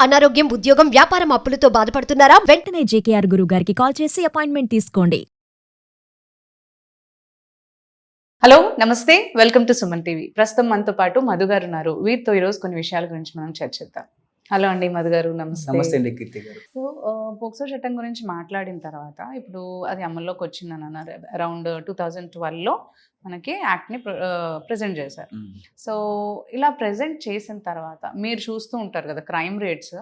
అనారోగ్యం, ఉద్యోగం, వ్యాపారం అప్పులతో బాధపడుతున్నారా? వెంటనే జేకేఆర్ గురువు గారికి కాల్ చేసి అపాయింట్మెంట్ తీసుకోండి. హలో, నమస్తే, వెల్కమ్ టు సుమన్ టీవీ. ప్రస్తుతం మనతో పాటు మధు గారు ఉన్నారు. వీరితో ఈరోజు కొన్ని విషయాల గురించి మనం చర్చిద్దాం. హలో అండి మధు గారు, నమస్తే. నమస్తే అండి కీర్తి గారు. సో పోక్సో చట్టం గురించి మాట్లాడిన తర్వాత ఇప్పుడు అది అమల్లోకి వచ్చిందని అన్నారు. అరౌండ్ 2012లో మనకి యాక్ట్ని ప్రజెంట్ చేశారు. సో ఇలా ప్రజెంట్ చేసిన తర్వాత మీరు చూస్తూ ఉంటారు కదా క్రైమ్ రేట్స్,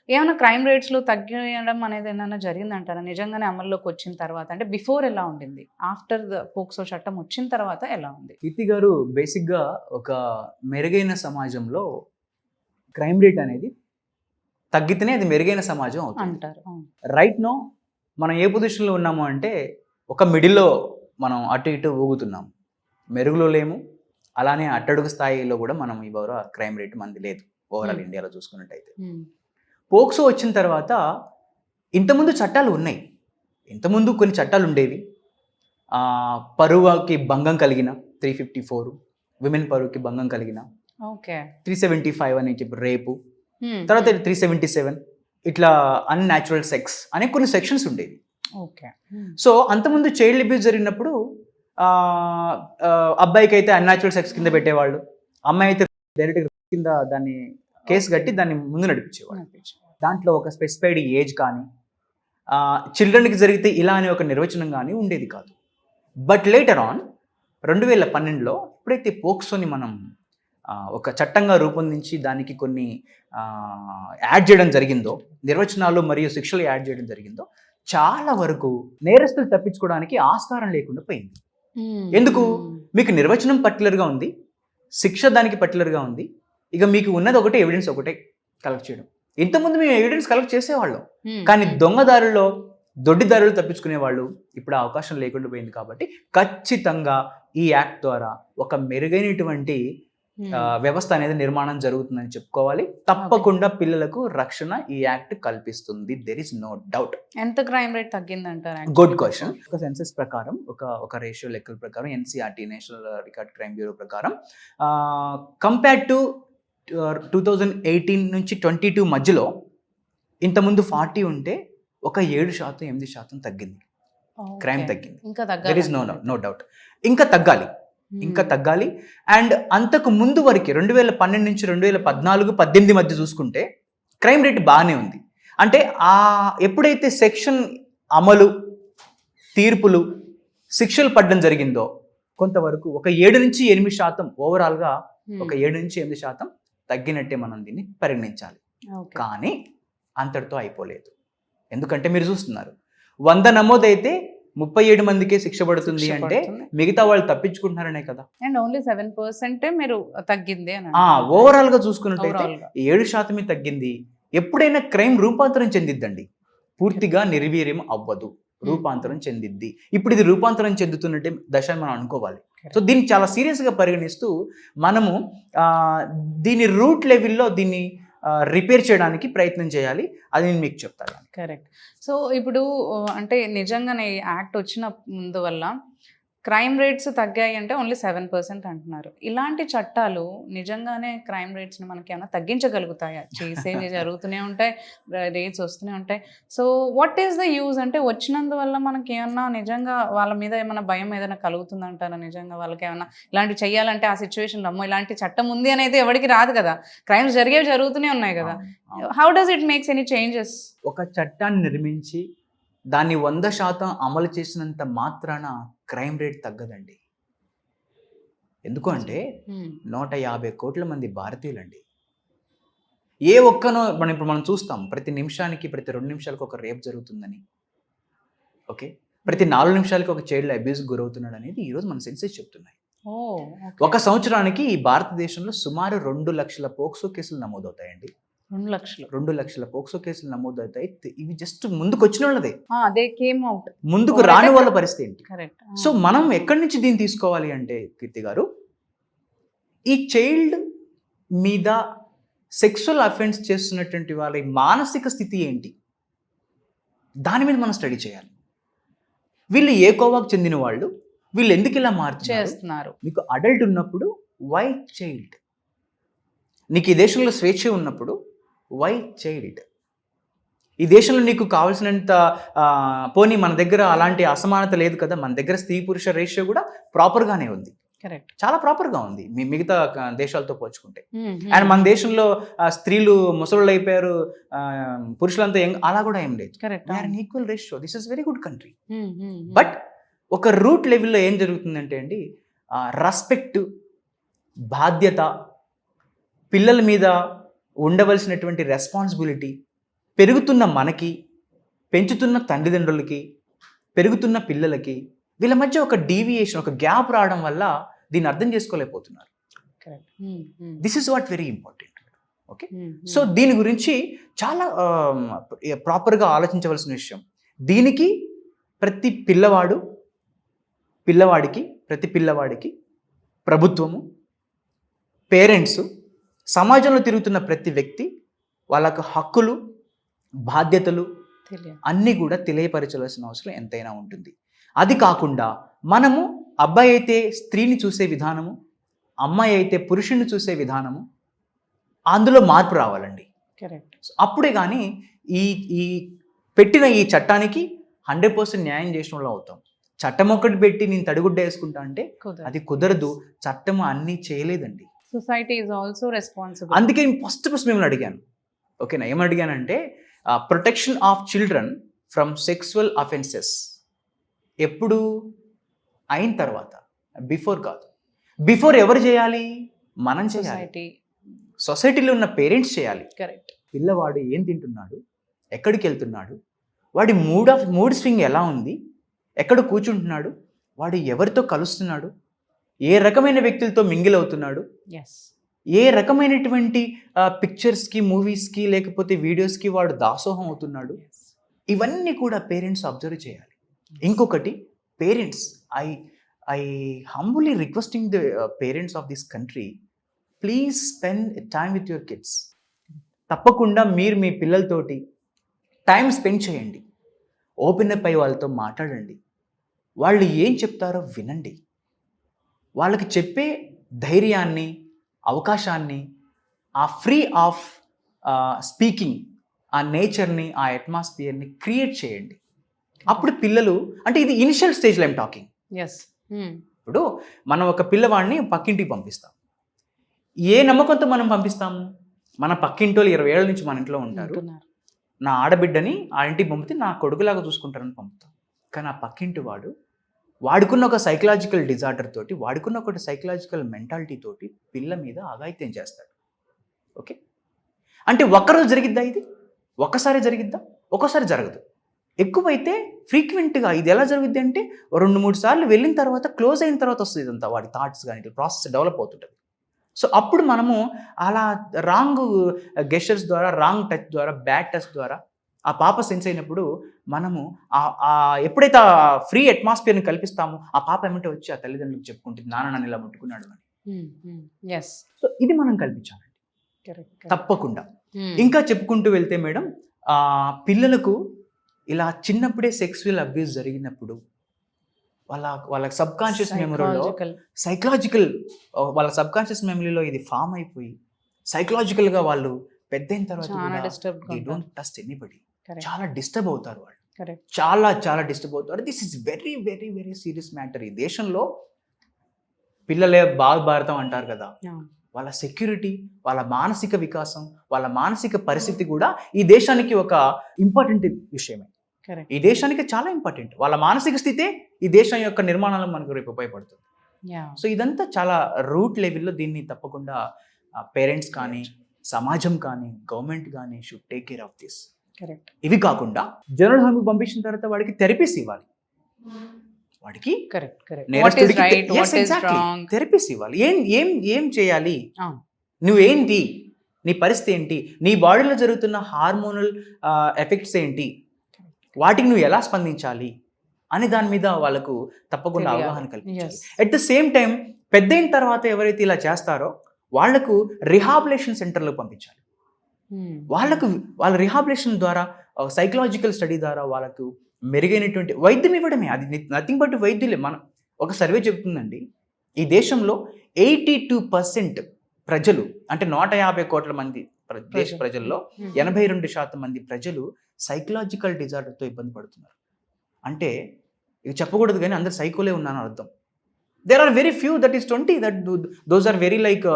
ఏమైనా క్రైమ్ రేట్స్లో తగ్గడం అనేది ఏమైనా జరిగిందంటారా నిజంగానే అమల్లోకి వచ్చిన తర్వాత? అంటే బిఫోర్ ఎలా ఉండింది, ఆఫ్టర్ ద పోక్సో చట్టం వచ్చిన తర్వాత ఎలా ఉంది? కీర్తి గారు, బేసిక్గా ఒక మెరుగైన సమాజంలో క్రైమ్ రేట్ అనేది తగ్గితేనే అది మెరుగైన సమాజం అవుతుంది అంటారు. రైట్ నో మనం ఏ పొజిషన్లో ఉన్నాము అంటే ఒక మిడిల్లో మనం అటు ఇటు ఊగుతున్నాం, మెరుగులో లేము, అలానే అట్టడుగు స్థాయిలో కూడా మనం ఇవాళ క్రైమ్ రేట్ మనది లేదు ఓవరాల్ ఇండియాలో చూసుకున్నట్టయితే. పోక్సో వచ్చిన తర్వాత ఇంతకుముందు చట్టాలు ఉన్నాయి, ఇంతకుముందు కొన్ని చట్టాలు ఉండేవి. పరువుకి భంగం కలిగిన 354, విమెన్ పరువుకి భంగం కలిగిన 375 అని చెప్పి రేపు, తర్వాత 377 ఇట్లా అన్యాచురల్ సెక్స్ అనే కొన్ని సెక్షన్స్ ఉండేవి. సో అంతకుముందు చైల్డ్ అబ్యూస్ జరిగినప్పుడు అబ్బాయికి అయితే అన్యాచురల్ సెక్స్ కింద పెట్టేవాళ్ళు, అమ్మాయి అయితే డైరెక్ట్ కింద దాన్ని కేసు కట్టి దాన్ని ముందు నడిపించేవాళ్ళు. దాంట్లో ఒక స్పెసిఫైడ్ ఏజ్ కానీ చిల్డ్రన్కి జరిగితే ఇలా అనే ఒక నిర్వచనం కానీ ఉండేది కాదు. బట్ లేటర్ ఆన్ 2012లో ఎప్పుడైతే పోక్సోని మనం ఒక చట్టంగా రూపొందించి దానికి కొన్ని యాడ్ చేయడం జరిగిందో, నిర్వచనాలు మరియు శిక్షలు యాడ్ చేయడం జరిగిందో, చాలా వరకు నేరస్తులు తప్పించుకోవడానికి ఆస్కారం లేకుండా పోయింది. ఎందుకు? మీకు నిర్వచనం పర్టికులర్గా ఉంది, శిక్ష దానికి పర్టికులర్గా ఉంది, ఇక మీకు ఉన్నది ఒకటే, ఎవిడెన్స్ ఒకటే కలెక్ట్ చేయడం. ఇంతకుముందు మేము ఎవిడెన్స్ కలెక్ట్ చేసేవాళ్ళం, కానీ దొంగదారుల్లో దొడ్డిదారులు తప్పించుకునే వాళ్ళు ఇప్పుడు ఆ అవకాశం లేకుండా పోయింది. కాబట్టి ఖచ్చితంగా ఈ యాక్ట్ ద్వారా ఒక మెరుగైనటువంటి వ్యవస్థ అనేది నిర్మాణం జరుగుతుందని చెప్పుకోవాలి. తప్పకుండా పిల్లలకు రక్షణ ఈ యాక్ట్ కల్పిస్తుంది. There is no doubt. ఎంత క్రైమ్ రేట్ తగ్గిందంటారు? Good question. ఒక సెన్సస్ ప్రకారం, ఒక రేషియో లెక్కల ప్రకారం, NCRT national record crime bureau ప్రకారం కంపేర్ టు 2018 నుంచి 22 మధ్యలో ఇంతకుముందు 40 ఉంటే ఒక 7%, 8% తగ్గింది, క్రైమ్ తగ్గింది. There is no doubt. ఇంకా తగ్గాలి. అండ్ అంతకు ముందు వరకు 2012 నుంచి 2014, 18 మధ్య చూసుకుంటే క్రైమ్ రేట్ బాగానే ఉంది. అంటే ఎప్పుడైతే సెక్షన్ అమలు, తీర్పులు, శిక్షలు పడడం జరిగిందో కొంతవరకు ఒక 7 నుంచి 8% ఓవరాల్గా ఒక 7 నుంచి 8% తగ్గినట్టే మనం దీన్ని పరిగణించాలి. కానీ అంతటితో అయిపోలేదు. ఎందుకంటే మీరు చూస్తున్నారు 100 నమోదైతే 37 మందికే శిక్ష పడుతుంది అంటే మిగతా వాళ్ళు తప్పించుకుంటున్నారనే కదా. అండ్ ఓన్లీ 7% మీరు తగ్గింది ఓవరాల్ గా చూసుకున్నట్టయితే 7% తగ్గింది. ఎప్పుడైనా క్రైమ్ రూపాంతరం చెందిద్దండి, పూర్తిగా నిర్వీర్యం అవ్వదు, రూపాంతరం చెందిద్ది. ఇప్పుడు ఇది రూపాంతరం చెందుతున్నట్టే దశ మనం అనుకోవాలి. సో దీన్ని చాలా సీరియస్ గా పరిగణిస్తూ మనము దీని రూట్ లెవెల్లో దీన్ని రిపేర్ చేయడానికి ప్రయత్నం చేయాలి. అది నేను మీకు చెప్తాను. కరెక్ట్. సో ఇప్పుడు అంటే నిజంగానే యాక్ట్ వచ్చినందువల్ల క్రైమ్ రేట్స్ తగ్గాయి అంటే ఓన్లీ 7% అంటున్నారు. ఇలాంటి చట్టాలు నిజంగానే క్రైమ్ రేట్స్ని మనకి ఏమైనా తగ్గించగలుగుతాయా? చేసేవి జరుగుతూనే ఉంటాయి, రేట్స్ వస్తూనే ఉంటాయి. So what is the use? అంటే వచ్చినందువల్ల మనకి ఏమన్నా నిజంగా వాళ్ళ మీద ఏమైనా భయం ఏదైనా కలుగుతుందంటారా? నిజంగా వాళ్ళకి ఏమైనా ఇలాంటి చెయ్యాలంటే ఆ సిచ్యువేషన్లో అమ్మో ఇలాంటి చట్టం ఉంది అనేది ఎవరికి రాదు కదా, క్రైమ్స్ జరిగేవి జరుగుతూనే ఉన్నాయి కదా. How does it makes any changes? ఒక చట్టాన్ని నిర్మించి దాన్ని 100% అమలు చేసినంత మాత్రాన క్రైమ్ రేట్ తగ్గదండి. ఎందుకు అంటే 150 కోట్ల మంది భారతీయులండి. ఏ ఒక్కనో మనం చూస్తాం, ప్రతి నిమిషానికి, ప్రతి 2 నిమిషాలకు ఒక రేప్ జరుగుతుందని, ఓకే, ప్రతి 4 నిమిషాలకి ఒక చైల్డ్ అబ్యూస్ గురవుతున్నాడు అనేది ఈరోజు మన సెన్సెస్ చెప్తున్నాయి. ఒక సంవత్సరానికి ఈ భారతదేశంలో సుమారు 2 లక్షల పోక్సో కేసులు నమోదవుతాయండి. 2 లక్షల పోక్సో కేసులు నమోదవుతాయి. ఇవి జస్ట్ ముందుకు వచ్చిన వాళ్ళదే, ముందుకు రాని వాళ్ళ పరిస్థితి ఏంటి? సో మనం ఎక్కడి నుంచి దీన్ని తీసుకోవాలి అంటే కీర్తి గారు, ఈ చైల్డ్ మీద సెక్సువల్ అఫెన్స్ చేస్తున్నటువంటి వాళ్ళ మానసిక స్థితి ఏంటి, దాని మీద మనం స్టడీ చేయాలి. వీళ్ళు ఏ కోవాకు చెందిన వాళ్ళు, వీళ్ళు ఎందుకు ఇలా చేస్తున్నారు? మీకు అడల్ట్ ఉన్నప్పుడు వై చైల్డ్, నీకు ఈ దేశంలో స్వేచ్ఛ ఉన్నప్పుడు వై చైల్డ్? ఈ దేశంలో నీకు కావాల్సినంత పోనీ మన దగ్గర అలాంటి అసమానత లేదు కదా, మన దగ్గర స్త్రీ పురుష రేషియో కూడా ప్రాపర్గానే ఉంది, కరెక్ట్, చాలా ప్రాపర్గా ఉంది మిగతా దేశాలతో పోల్చుకుంటే. అండ్ మన దేశంలో స్త్రీలు ముసళ్ళు అయిపోయారు, పురుషులంతా అలా కూడా ఏం లేదు. Correct, equal ratio. This is very good country. But ఒక రూట్ లెవెల్లో ఏం జరుగుతుందంటే అండి, రెస్పెక్ట్, బాధ్యత, పిల్లల మీద ఉండవలసినటువంటి రెస్పాన్సిబిలిటీ పెరుగుతున్న మనకి, పెంచుతున్న తల్లిదండ్రులకి, పెరుగుతున్న పిల్లలకి వీళ్ళ మధ్య ఒక డీవియేషన్, ఒక గ్యాప్ రావడం వల్ల దీన్ని అర్థం చేసుకోలేకపోతున్నారు. This is what very important. Okay, so దీని గురించి చాలా ప్రాపర్గా ఆలోచించవలసిన విషయం. దీనికి ప్రతి పిల్లవాడికి ప్రభుత్వము, పేరెంట్స్, సమాజంలో తిరుగుతున్న ప్రతి వ్యక్తి వాళ్ళకు హక్కులు, బాధ్యతలు అన్నీ కూడా తెలియపరచవలసిన అవసరం ఎంతైనా ఉంటుంది. అది కాకుండా మనము అబ్బాయి అయితే స్త్రీని చూసే విధానము, అమ్మాయి అయితే పురుషుని చూసే విధానము, అందులో మార్పు రావాలండి. కరెక్ట్. అప్పుడే కానీ ఈ పెట్టిన ఈ చట్టానికి 100% న్యాయం చేసిన వాళ్ళు అవుతాం. చట్టం ఒకటి పెట్టి నేను తడిగుడ్డ వేసుకుంటా అంటే అది కుదరదు. చట్టం అన్నీ చేయలేదండి. Society is also responsible. అందుకే ఫస్ట్ మిమ్మల్ని అడిగాను. ఓకేనా, ఏమడిగానంటే protection of children from sexual offences ఎప్పుడు అయిన తర్వాత, బిఫోర్ కాదు. బిఫోర్ ఎవరు చేయాలి? మనం చేయాలి. సొసైటీలో ఉన్న పేరెంట్స్ చేయాలి. కరెక్ట్. పిల్లవాడు ఏం తింటున్నాడు, ఎక్కడికి వెళ్తున్నాడు, వాడి మూడ్ స్వింగ్ ఎలా ఉంది, ఎక్కడ కూర్చుంటున్నాడు, వాడు ఎవరితో కలుస్తున్నాడు, ఏ రకమైన వ్యక్తులతో మింగిల్ అవుతున్నాడు, ఏ రకమైనటువంటి పిక్చర్స్కి, మూవీస్కి, లేకపోతే వీడియోస్కి వాడు దాసోహం అవుతున్నాడు, ఇవన్నీ కూడా పేరెంట్స్ అబ్జర్వ్ చేయాలి. ఇంకొకటి, parents, I humbly requesting the parents of this country, please spend time with your kids. తప్పకుండా మీరు మీ పిల్లలతోటి టైం స్పెండ్ చేయండి. ఓపెన్ అప్ అయ్యి వాళ్ళతో మాట్లాడండి. వాళ్ళు ఏం చెప్తారో వినండి. వాళ్ళకి చెప్పే ధైర్యాన్ని, అవకాశాన్ని, ఆ ఫ్రీ ఆఫ్ స్పీకింగ్, ఆ నేచర్ని, ఆ అట్మాస్ఫియర్ని క్రియేట్ చేయండి. అప్పుడు పిల్లలు, అంటే ఇది ఇనిషియల్ స్టేజ్లో ఐమ్ టాకింగ్. ఇప్పుడు మనం ఒక పిల్లవాడిని పక్కింటికి పంపిస్తాం. ఏ నమ్మకంతో మనం పంపిస్తాము? మన పక్కింటోళ్ళు 20 ఏళ్ళ నుంచి మన ఇంట్లో ఉంటారు, నా ఆడబిడ్డని ఆ ఇంటికి పంపితే నా కొడుకులాగా చూసుకుంటారని పంపుతాం. కానీ ఆ పక్కింటి వాడుకున్న ఒక సైకలాజికల్ డిజార్డర్ తోటి, వాడుకున్న ఒక సైకలాజికల్ మెంటాలిటీ తోటి పిల్ల మీద అఘాయిత్యం చేస్తాడు. ఓకే, అంటే ఒక్కరోజు జరిగిద్దా? ఇది ఒక్కసారి జరిగిద్దా? ఒక్కోసారి జరగదు. ఎక్కువైతే ఫ్రీక్వెంట్గా ఇది ఎలా జరుగుద్ది అంటే 2-3 సార్లు వెళ్ళిన తర్వాత, క్లోజ్ అయిన తర్వాత వస్తుంది ఇదంతా. వాడి థాట్స్ కానీ ఇట్లా ప్రాసెస్ డెవలప్ అవుతుంటుంది. సో అప్పుడు మనము అలా రాంగ్ గెస్చర్స్ ద్వారా, రాంగ్ టచ్ ద్వారా, బ్యాడ్ టచ్ ద్వారా ఆ పాప సెన్స్ అయినప్పుడు మనము ఎప్పుడైతే ఆ ఫ్రీ అట్మాస్ఫియర్ని కల్పిస్తామో, ఆ పాప ఏమంటే వచ్చి ఆ తల్లిదండ్రులకు చెప్పుకుంటుంది, నాన్న నన్ను ఇలా ముట్టుకున్నాడు అని. సో ఇది మనం కల్పించాలండి తప్పకుండా. ఇంకా చెప్పుకుంటూ వెళ్తే మేడం, పిల్లలకు ఇలా చిన్నప్పుడే సెక్సువల్ అబ్యూస్ జరిగినప్పుడు వాళ్ళ సబ్కాన్షియస్ మెమరీలో సైకలాజికల్, వాళ్ళ సబ్కాన్షియస్ మెమరీలో ఇది ఫామ్ అయిపోయి సైకలాజికల్గా వాళ్ళు పెద్ద అయిన తర్వాత డోంట్ ట్రస్ట్ ఎనీబడి, చాలా డిస్టర్బ్ అవుతారు వాళ్ళు. చాలా డిస్టర్బ్ అవుతారు. This is very very very serious matter. ఈ దేశంలో పిల్లలే భారతం అంటారు కదా, వాళ్ళ సెక్యూరిటీ, వాళ్ళ మానసిక వికాసం, వాళ్ళ మానసిక పరిస్థితి కూడా ఈ దేశానికి ఒక ఇంపార్టెంట్ విషయమే. ఈ దేశానికి చాలా ఇంపార్టెంట్. వాళ్ళ మానసిక స్థితే ఈ దేశం యొక్క నిర్మాణాలకు మనకు రేపు ఉపయోగపడుతుంది. సో ఇదంతా చాలా రూట్ లెవెల్లో దీన్ని తప్పకుండా పేరెంట్స్ కానీ, సమాజం కానీ, గవర్నమెంట్ కానీ should take care of this. ఇవి కాకుండా జనరల్ హోమ్కి పంపించిన తర్వాత వాడికి థెరపీస్ ఇవ్వాలి. వాడికి థెరపీస్ ఇవ్వాలి. ఏం చేయాలి, నువ్వేంటి, నీ పరిస్థితి ఏంటి, నీ బాడీలో జరుగుతున్న హార్మోనల్ ఎఫెక్ట్స్ ఏంటి, వాటికి నువ్వు ఎలా స్పందించాలి అని దాని మీద వాళ్ళకు తప్పకుండా అవగాహన కల్పించాలి. అట్ ద సేమ్ టైం పెద్ద అయిన తర్వాత ఎవరైతే ఇలా చేస్తారో వాళ్లకు రిహాబిలేషన్ సెంటర్లో పంపించాలి. వాళ్ళ రిహాబిలేషన్ ద్వారా, సైకలాజికల్ స్టడీ ద్వారా వాళ్ళకు మెరుగైనటువంటి వైద్యం ఇవ్వడమే. అది నథింగ్ బట్ వైద్యులే. మనం ఒక సర్వే చెబుతుందండి, ఈ దేశంలో 82% ప్రజలు, అంటే 150 కోట్ల మంది దేశ ప్రజల్లో 82% మంది ప్రజలు సైకలాజికల్ డిజార్డర్తో ఇబ్బంది పడుతున్నారు. అంటే ఇవి చెప్పకూడదు కానీ అందరు సైకోలే ఉన్నాను అర్థం. There are very few that is 20 that those are very like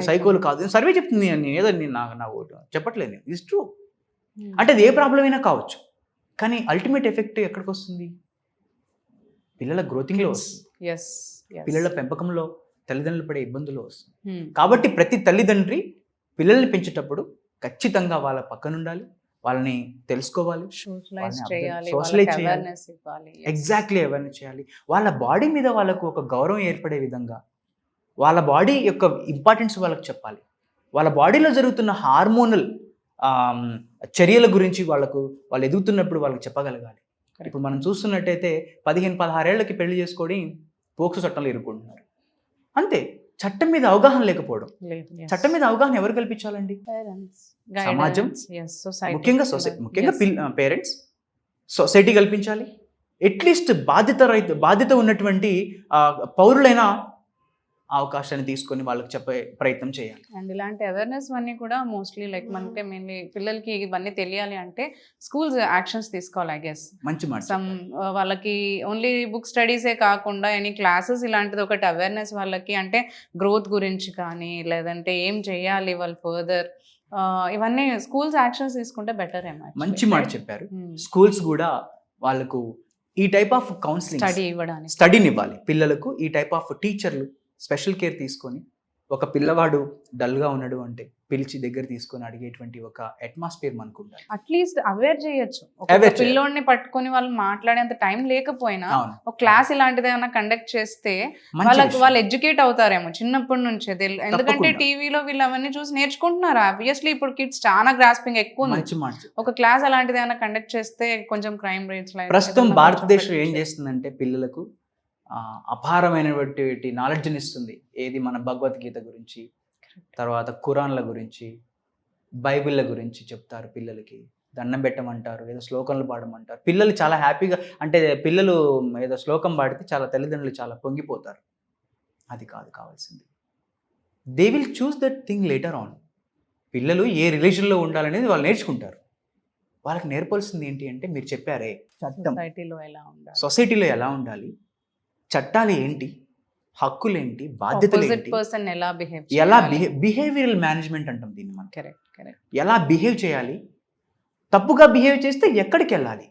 సైకోలు కాదు. సర్వే చెప్తుంది అని ఏదో నాకు చెప్పట్లేదు, ఇట్స్ ట్రూ. అంటే అది ఏ ప్రాబ్లం అయినా కావచ్చు, కానీ అల్టిమేట్ ఎఫెక్ట్ ఎక్కడికి వస్తుంది? పిల్లల గ్రోతింగ్లో వస్తుంది, పిల్లల పెంపకంలో తల్లిదండ్రులు పడే ఇబ్బందులు వస్తుంది. కాబట్టి ప్రతి తల్లిదండ్రి పిల్లల్ని పెంచేటప్పుడు ఖచ్చితంగా వాళ్ళ పక్కన ఉండాలి, వాళ్ళని తెలుసుకోవాలి, సోషలైజ్ చేయాలి, ఎగ్జాక్ట్లీ అవేర్నెస్ చేయాలి. వాళ్ళ బాడీ మీద వాళ్ళకు ఒక గౌరవం ఏర్పడే విధంగా వాళ్ళ బాడీ యొక్క ఇంపార్టెన్స్ వాళ్ళకి చెప్పాలి. వాళ్ళ బాడీలో జరుగుతున్న హార్మోనల్ చర్యల గురించి వాళ్ళు ఎదుగుతున్నప్పుడు వాళ్ళకి చెప్పగలగాలి. ఇప్పుడు మనం చూస్తున్నట్టయితే 15-16 ఏళ్ళకి పెళ్లి చేసుకొని పోక్సో చట్టంలో ఇరుక్కుంటున్నారు. అంతే, చట్టం మీద అవగాహన లేకపోవడం. చట్టం మీద అవగాహన ఎవరు కల్పించాలండి? సమాజం, ముఖ్యంగా పేరెంట్స్, సొసైటీ కల్పించాలి. అట్లీస్ట్ బాధ్యత ఉన్నటువంటి పౌరులైన అవకాశాన్ని తీసుకొని వాళ్ళకి చెప్పే ప్రయత్నం చేయాలి. అండ్ ఇలాంటి అవేర్నెస్ అన్నీ కూడా మోస్ట్లీ లైక్ మనకి మెయిన్లీ పిల్లలకి ఇవన్నీ తెలియాలి అంటే స్కూల్స్ యాక్షన్స్ తీసుకోవాలి. ఐ గెస్ మంచి మాట. వాళ్ళకి ఓన్లీ బుక్ స్టడీసే కాకుండా ఎనీ క్లాసెస్ ఇలాంటిది ఒకటి అవేర్నెస్ వాళ్ళకి, అంటే గ్రోత్ గురించి కానీ లేదంటే ఏం చేయాలి వాళ్ళు ఫర్దర్, ఇవన్నీ స్కూల్స్ యాక్షన్స్ తీసుకుంటే బెటర్ ఏమో. మంచి మాట చెప్పారు. స్కూల్స్ కూడా వాళ్ళకు ఈ టైప్ ఆఫ్ కౌన్సిలింగ్ స్టడీని ఇవ్వాలి. పిల్లలకు ఈ టైప్ ఆఫ్ టీచర్లు స్పెషల్ కేర్ తీసుకొని, ఒక పిల్లవాడు డల్గా ఉన్నాడు అంటే పిలిచి దగ్గర తీసుకొని అడిగేటువంటి ఒక అట్మాస్ఫియర్ మనకు ఉండాలి. అట్లీస్ట్ అవేర్ చేయొచ్చు. పిల్లోడిని పట్టుకొని వాళ్ళు మాట్లాడేంత టైం లేకపోయినా ఒక క్లాస్ ఇలాంటిది ఏమైనా కండక్ట్ చేస్తే వాళ్ళు ఎడ్యుకేట్ అవుతారేమో చిన్నప్పటి నుంచే. ఎందుకంటే టీవీలో వీళ్ళు అవన్నీ చూసి నేర్చుకుంటున్నారు. ఆబ్వియస్లీ ఇప్పుడు కిడ్స్ చాలా గ్రాస్పింగ్ ఎక్కువ ఉంది. ఒక క్లాస్ అలాంటిది ఏమైనా కండక్ట్ చేస్తే కొంచెం క్రైమ్ రేట్స్. ప్రస్తుతం భారతదేశం ఏం చేస్తుందంటే పిల్లలకు అపారమైనటువంటి నాలెడ్జ్ని ఇస్తుంది. ఏది మన భగవద్గీత గురించి, తర్వాత ఖురాన్ల గురించి, బైబిళ్ళ గురించి చెప్తారు. పిల్లలకి దండం పెట్టమంటారు, ఏదో శ్లోకంలు పాడమంటారు. పిల్లలు చాలా హ్యాపీగా, అంటే పిల్లలు ఏదో శ్లోకం పాడితే చాలా తల్లిదండ్రులు చాలా పొంగిపోతారు. అది కాదు కావాల్సింది. They will choose that thing later on. పిల్లలు ఏ రిలీజన్లో ఉండాలనేది వాళ్ళు నేర్చుకుంటారు. వాళ్ళకి నేర్పాల్సింది ఏంటి అంటే మీరు చెప్పారే చట్టం, సొసైటీలో ఎలా ఉండాలి, చట్టాలు ఏంటి, హక్కులు ఏంటి, బాధ్యతలు ఏంటి, ఎలా బిహేవియరల్ మేనేజ్మెంట్ అంటాం దీన్ని మనం. ఎలా బిహేవ్ చేయాలి, తప్పుగా బిహేవ్ చేస్తే ఎక్కడికి వెళ్ళాలి,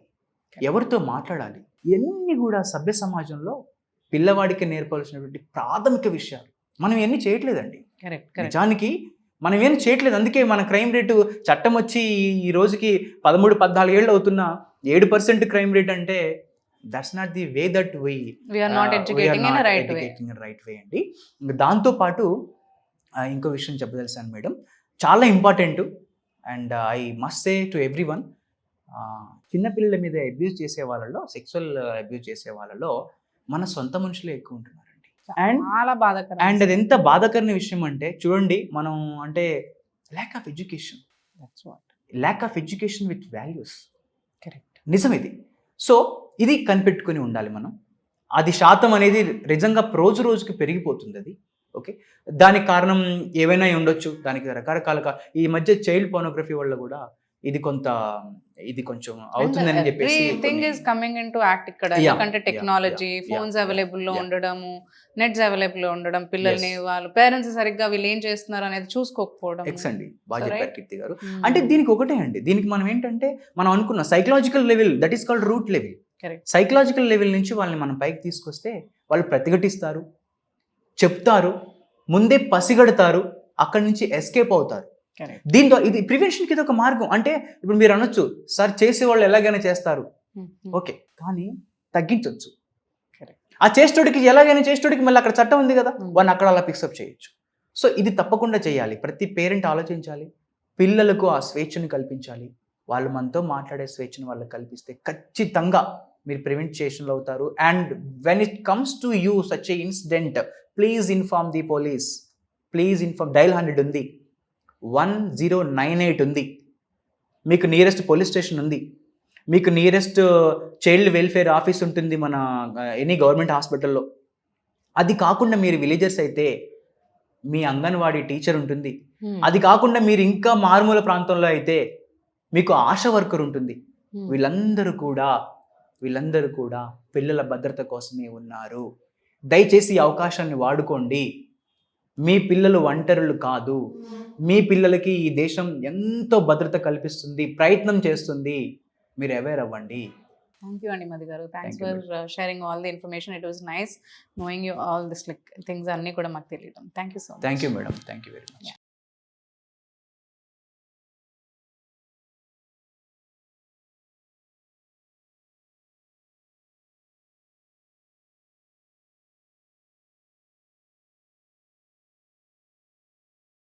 ఎవరితో మాట్లాడాలి, ఇవన్నీ కూడా సభ్య సమాజంలో పిల్లవాడికి నేర్పాల్సినటువంటి ప్రాథమిక విషయాలు. మనం ఇవన్నీ చేయట్లేదండి. నిజానికి మనం ఏం చేయట్లేదు. అందుకే మన క్రైమ్ రేటు, చట్టం వచ్చి ఈ రోజుకి 13-14 ఏళ్ళు అవుతున్నా 7% క్రైమ్ రేట్ అంటే that's not the way that we are not educating in a right way అండి. దాంతోపాటు ఇంకో విషయం చెప్పదలిసాను మేడం, చాలా important. And I must say to every one, చిన్నపిల్లల మీద అబ్యూజ్ చేసే వాళ్ళలో, సెక్సువల్ అబ్యూజ్ చేసే వాళ్ళలో మన సొంత మనుషులే ఎక్కువ ఉంటున్నారండి. అండ్ అది ఎంత బాధాకరమైన విషయం అంటే చూడండి, మనం అంటే lack of education with values. Correct, నిజం ఇది. సో ఇది కనిపెట్టుకుని ఉండాలి మనం. అది శాతం అనేది నిజంగా రోజు రోజుకి పెరిగిపోతుంది అది. ఓకే, దానికి కారణం ఏవైనా ఉండొచ్చు, దానికి రకరకాలుగా ఈ మధ్య చైల్డ్ పోర్నోగ్రఫీ వల్ల కూడా ఇది కొంచెం అవుతుందని చెప్పేసి thing is coming in to act ఇక్కడ. ఎందుకంటే టెక్నాలజీ, ఫోన్స్ అవైలబుల్ లో ఉండడము, నెట్స్ అవైలబుల్ లో ఉండడం, పిల్లల్ని వాళ్ళ పేరెంట్స్ సరిగ్గా వీళ్ళు ఏం చేస్తున్నారు అనేది చూసుకోకపోవడం. ఎక్స్ అండి, బాగా చెప్పారు కీర్తి గారు. అంటే దీనికి ఒకటే అండి, దీనికి మనం ఏంటంటే మనం అనుకున్న psychological level, that is called root level. Psychological level నుంచి వాళ్ళని మనం పైకి తీసుకొస్తే వాళ్ళు ప్రతిఘటిస్తారు, చెప్తారు, ముందే పసిగడతారు, అక్కడి నుంచి ఎస్కేప్ అవుతారు. దీంతో ఇది ప్రివెన్షన్కి ఇది ఒక మార్గం. అంటే ఇప్పుడు మీరు అనొచ్చు, సార్ చేసే వాళ్ళు ఎలాగైనా చేస్తారు, ఓకే, కానీ తగ్గించవచ్చు. ఆ చేసేటోడికి ఎలాగైనా చేసేటోడికి మళ్ళీ అక్కడ చట్టం ఉంది కదా, వాళ్ళని అక్కడ అలా పిక్సప్ చేయొచ్చు. సో ఇది తప్పకుండా చేయాలి. ప్రతి పేరెంట్ ఆలోచించాలి, పిల్లలకు ఆ స్వేచ్ఛను కల్పించాలి. వాళ్ళు మనతో మాట్లాడే స్వేచ్ఛను వాళ్ళకి కల్పిస్తే ఖచ్చితంగా మీరు ప్రివెంట్ చేషన్లో అవుతారు. And when it comes to you such a incident, please inform the police. Please inform. Dial 100 ఉంది, 1098 ఉంది, మీకు నియరెస్ట్ పోలీస్ స్టేషన్ ఉంది, మీకు నియరెస్ట్ చైల్డ్ వెల్ఫేర్ ఆఫీస్ ఉంటుంది మన ఎనీ గవర్నమెంట్ హాస్పిటల్లో. అది కాకుండా మీరు విలేజర్స్ అయితే మీ అంగన్వాడీ టీచర్ ఉంటుంది, అది కాకుండా మీరు ఇంకా మారుమూల ప్రాంతంలో అయితే మీకు ఆశా వర్కర్ ఉంటుంది. వీళ్ళందరూ కూడా పిల్లల భద్రత కోసమే ఉన్నారు. దయచేసి ఈ అవకాశాన్ని వాడుకోండి. మీ పిల్లలు ఒంటరులు కాదు. మీ పిల్లలకి ఈ దేశం ఎంతో భద్రత కల్పిస్తుంది, ప్రయత్నం చేస్తుంది. మీరు అవేర్ అవ్వండి. థ్యాంక్ యూ అండి మధు గారు. Thanks Thank you, for sharing all the information. It was nice knowing you all this like things అన్నీ కూడా మాకు తెలియడం. Thank you so much. Thank you madam. Thank you very much.